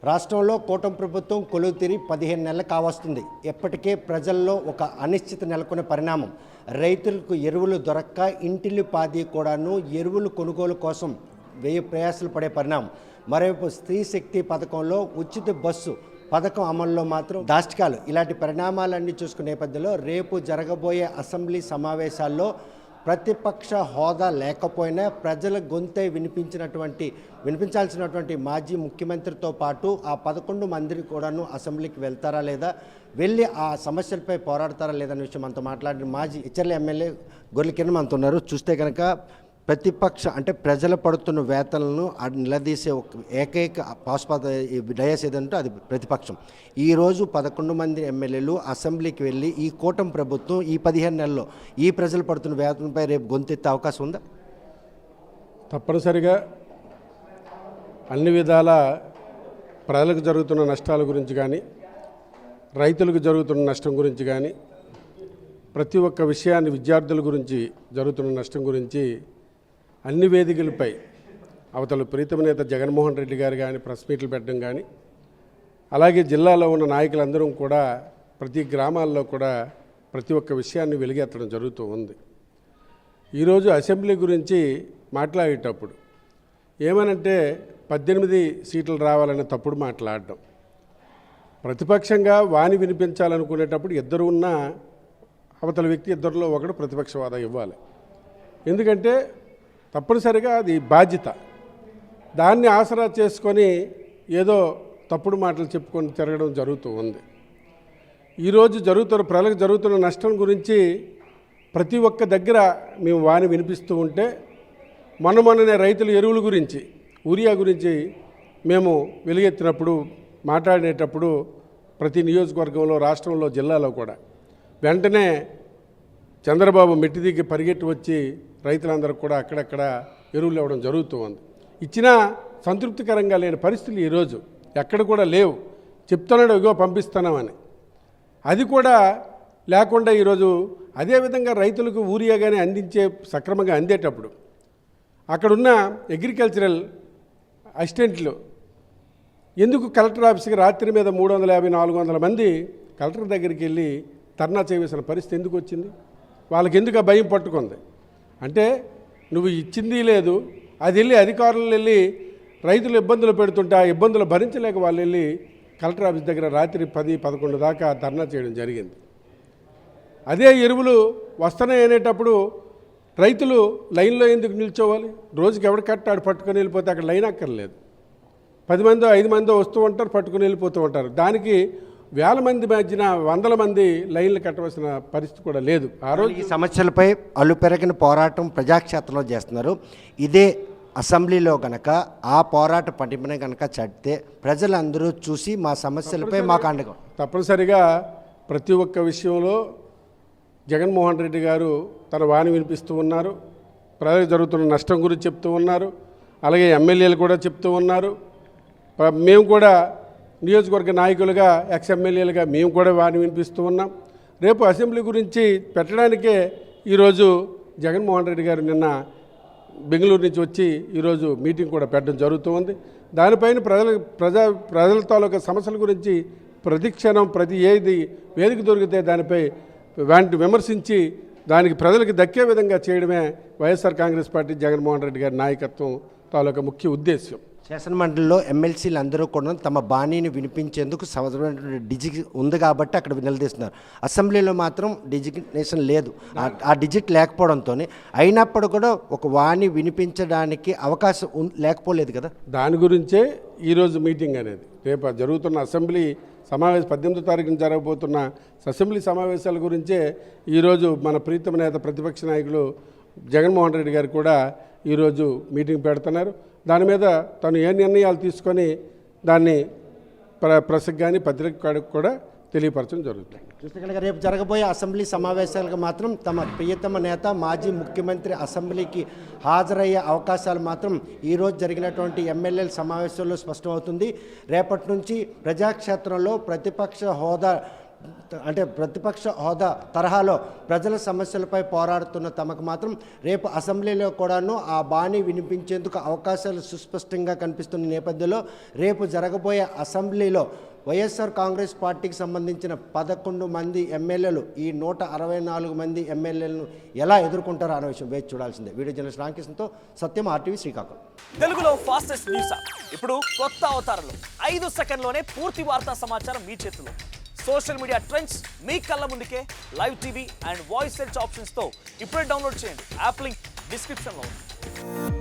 రాష్ట్రంలో కూటమి ప్రభుత్వం కొలువు తీరి 15 నెలలు కావస్తుంది. ఎప్పటికే ప్రజల్లో ఒక అనిశ్చితి నెలకొనే పరిణామం. రైతులకు ఎరువులు దొరక్క ఇంటిల్లి పాది కూడాను ఎరువులు కొనుగోలు కోసం ప్రయాసాలు పడే పరిణామం. మరోవైపు స్త్రీ శక్తి పథకంలో ఉచిత బస్సు పథకం అమల్లో మాత్రం దాష్టికాలు. ఇలాంటి పరిణామాలన్నీ చూసుకునే నేపథ్యంలో రేపు జరగబోయే అసెంబ్లీ సమావేశాల్లో ప్రతిపక్ష హోదా లేకపోయినా ప్రజల గొంతే వినిపించాల్సినటువంటి మాజీ ముఖ్యమంత్రితో పాటు ఆ 11 మంది కూడాను అసెంబ్లీకి వెళ్తారా లేదా, వెళ్ళి ఆ సమస్యలపై పోరాడతారా లేదనే విషయం మనతో మాట్లాడిన మాజీ ఇచ్చర్ల ఎమ్మెల్యే గొర్రెల కిరణ్ మనతో ఉన్నారు. చూస్తే కనుక ప్రతిపక్ష అంటే ప్రజలు పడుతున్న వేతనలను నిలదీసే ఏకైక పాస్పాద డయాస్ ఏదంటే అది ప్రతిపక్షం. ఈరోజు 11 మంది ఎమ్మెల్యేలు అసెంబ్లీకి వెళ్ళి ఈ కూటమి ప్రభుత్వం ఈ 15 నెలల్లో ఈ ప్రజలు పడుతున్న వేతనంపై రేపు గొంతెత్తే అవకాశం ఉందా? తప్పనిసరిగా అన్ని విధాల ప్రజలకు జరుగుతున్న నష్టాల గురించి కానీ, రైతులకు జరుగుతున్న నష్టం గురించి కానీ, ప్రతి ఒక్క విషయాన్ని విద్యార్థుల గురించి జరుగుతున్న నష్టం గురించి అన్ని వేదికలపై అవతల ప్రీతమ నేత జగన్మోహన్ రెడ్డి గారు కానీ ప్రెస్ మీట్లు పెట్టడం కానీ, అలాగే జిల్లాలో ఉన్న నాయకులందరూ కూడా ప్రతి గ్రామాల్లో కూడా ప్రతి ఒక్క విషయాన్ని వెలుగెత్తడం జరుగుతూ ఉంది. ఈరోజు అసెంబ్లీ గురించి మాట్లాడేటప్పుడు ఏమనంటే 18 సీట్లు రావాలనే తప్పుడు మాట్లాడడం, ప్రతిపక్షంగా వాణి వినిపించాలనుకునేటప్పుడు ఇద్దరు ఉన్న అవతల వ్యక్తి ఇద్దరిలో ఒకడు ప్రతిపక్ష హోదా ఇవ్వాలి. ఎందుకంటే తప్పనిసరిగా అది బాధ్యత. దాన్ని ఆసరా చేసుకొని ఏదో తప్పుడు మాటలు చెప్పుకొని తిరగడం జరుగుతూ ఉంది. ఈరోజు ప్రజలకు జరుగుతున్న నష్టం గురించి ప్రతి ఒక్క దగ్గర మేము వాణి వినిపిస్తూ ఉంటే, మొన్ననే రైతుల ఎరువుల గురించి, యూరియా గురించి మేము వెలుగెత్తినప్పుడు మాట్లాడేటప్పుడు ప్రతి నియోజకవర్గంలో, రాష్ట్రంలో, జిల్లాలో కూడా వెంటనే చంద్రబాబు మెట్టి దిగి పరిగెట్టి వచ్చి రైతులందరూ కూడా అక్కడక్కడ ఎరువులు ఇవ్వడం జరుగుతూ ఉంది. ఇచ్చినా సంతృప్తికరంగా లేని పరిస్థితులు ఈరోజు ఎక్కడ కూడా లేవు. చెప్తున్నాడు ఇగో పంపిస్తున్నామని, అది కూడా లేకుండా ఈరోజు అదేవిధంగా రైతులకు యూరియా కానీ అందించే సక్రమంగా అందేటప్పుడు అక్కడున్న అగ్రికల్చరల్ అసిస్టెంట్లు ఎందుకు కలెక్టర్ ఆఫీస్కి రాత్రి మీద 350-400 మంది కలెక్టర్ దగ్గరికి వెళ్ళి ధర్నా చేయవలసిన పరిస్థితి ఎందుకు వచ్చింది? వాళ్ళకి ఎందుకు భయం పట్టుకుంది అంటే, నువ్వు ఇచ్చింది లేదు, అది వెళ్ళి అధికారులు వెళ్ళి రైతులు ఇబ్బందులు పెడుతుంటే ఆ ఇబ్బందులు భరించలేక వాళ్ళు వెళ్ళి కలెక్టర్ ఆఫీస్ దగ్గర రాత్రి 10-11 దాకా ధర్నా చేయడం జరిగింది. అదే ఎరువులు వస్తున్నాయి అనేటప్పుడు రైతులు లైన్లో ఎందుకు నిల్చోవాలి? రోజుకి ఎవడు కట్టాడు పట్టుకొని వెళ్ళిపోతే అక్కడ లైన్ అక్కర్లేదు. 10 మందో 5 మందో వస్తూ ఉంటారు, పట్టుకుని వెళ్ళిపోతూ ఉంటారు. దానికి వేల మంది మధ్యన 100 మంది లైన్లు కట్టవలసిన పరిస్థితి కూడా లేదు. ఆ రోజు ఈ సమస్యలపై అల్లు పెరిగిన పోరాటం ప్రజాక్షేత్రంలో చేస్తున్నారు. ఇదే అసెంబ్లీలో కనుక ఆ పోరాట పటిమనే కనుక చడితే ప్రజలందరూ చూసి మా సమస్యలపై మాకు అండగా తప్పనిసరిగా ప్రతి ఒక్క విషయంలో జగన్మోహన్ రెడ్డి గారు తన వాణి వినిపిస్తూ ఉన్నారు. ప్రజలకు జరుగుతున్న నష్టం గురించి చెప్తూ ఉన్నారు. అలాగే ఎమ్మెల్యేలు కూడా చెప్తూ ఉన్నారు. మేము కూడా నియోజకవర్గ నాయకులుగా, ఎక్స్ఎమ్మెల్యేలుగా మేము కూడా వాణి వినిపిస్తూ ఉన్నాం. రేపు అసెంబ్లీ గురించి పెట్టడానికే ఈరోజు జగన్మోహన్ రెడ్డి గారు నిన్న బెంగళూరు నుంచి వచ్చి ఈరోజు మీటింగ్ కూడా పెట్టడం జరుగుతూ ఉంది. దానిపైన ప్రజల తాలూకా సమస్యల గురించి ప్రతిక్షణం ఏది వేదిక దొరికితే దానిపై విమర్శించి దానికి ప్రజలకు దక్కే విధంగా చేయడమే వైఎస్ఆర్ కాంగ్రెస్ పార్టీ జగన్మోహన్ రెడ్డి గారి నాయకత్వం తాలూకా ముఖ్య ఉద్దేశ్యం. శాసనమండలిలో ఎమ్మెల్సీలు అందరూ కూడా తమ బాణీని వినిపించేందుకు సమగ్రమైనటువంటి డిజిట్ ఉంది కాబట్టి అక్కడ నిలదీస్తున్నారు. అసెంబ్లీలో మాత్రం డిజిగ్నేషన్ లేదు. ఆ డిజిట్ లేకపోవడంతో అయినప్పుడు కూడా ఒక వాణి వినిపించడానికి అవకాశం లేకపోలేదు కదా. దాని గురించే ఈరోజు మీటింగ్ అనేది. రేపు జరుగుతున్న అసెంబ్లీ సమావేశం 18వ తారీఖున జరగబోతున్న అసెంబ్లీ సమావేశాల గురించే ఈరోజు మన ప్రీతమ నేత ప్రతిపక్ష నాయకులు జగన్మోహన్ రెడ్డి గారు కూడా ఈరోజు మీటింగ్ పెడుతున్నారు. దాని మీద తను ఏ నిర్ణయాలు తీసుకొని దాన్ని ప్రెస్కి కానీ పత్రిక కూడా తెలియపరచడం జరుగుతుంది. చూస్తే కనుక రేపు జరగబోయే అసెంబ్లీ సమావేశాలకు మాత్రం తమ ప్రియతమ నేత మాజీ ముఖ్యమంత్రి అసెంబ్లీకి హాజరయ్యే అవకాశాలు మాత్రం ఈరోజు జరిగినటువంటి ఎమ్మెల్యేల సమావేశంలో స్పష్టమవుతుంది. రేపటి నుంచి ప్రజాక్షేత్రంలో ప్రతిపక్ష హోదా అంటే ప్రతిపక్ష హోదా తరహాలో ప్రజల సమస్యలపై పోరాడుతున్న తమకు మాత్రం రేపు అసెంబ్లీలో కూడాను ఆ బాణి వినిపించేందుకు అవకాశాలు సుస్పష్టంగా కనిపిస్తున్న నేపథ్యంలో రేపు జరగబోయే అసెంబ్లీలో వైఎస్ఆర్ కాంగ్రెస్ పార్టీకి సంబంధించిన 11 మంది ఎమ్మెల్యేలు ఈ 164 మంది ఎమ్మెల్యేలను ఎలా ఎదుర్కొంటారో అనే విషయం వేచి చూడాల్సిందే. వీడియో జర్నలిస్ట్ రామకృష్ణతో సత్యం, RTV శ్రీకాకుళం. తెలుగులో ఫాస్టెస్ట్ న్యూస్ ఇప్పుడు కొత్త అవతారంలో 5 సెకండ్లోనే పూర్తి వార్తా సమాచారం మీ చేతిలో. సోషల్ మీడియా ట్రెండ్స్ మీ కళ్ళ ముందుకే live TV and voice search ఆప్షన్స్తో ఇప్పుడే డౌన్లోడ్ చేయండి. యాప్ లింక్ డిస్క్రిప్షన్లో ఉంది.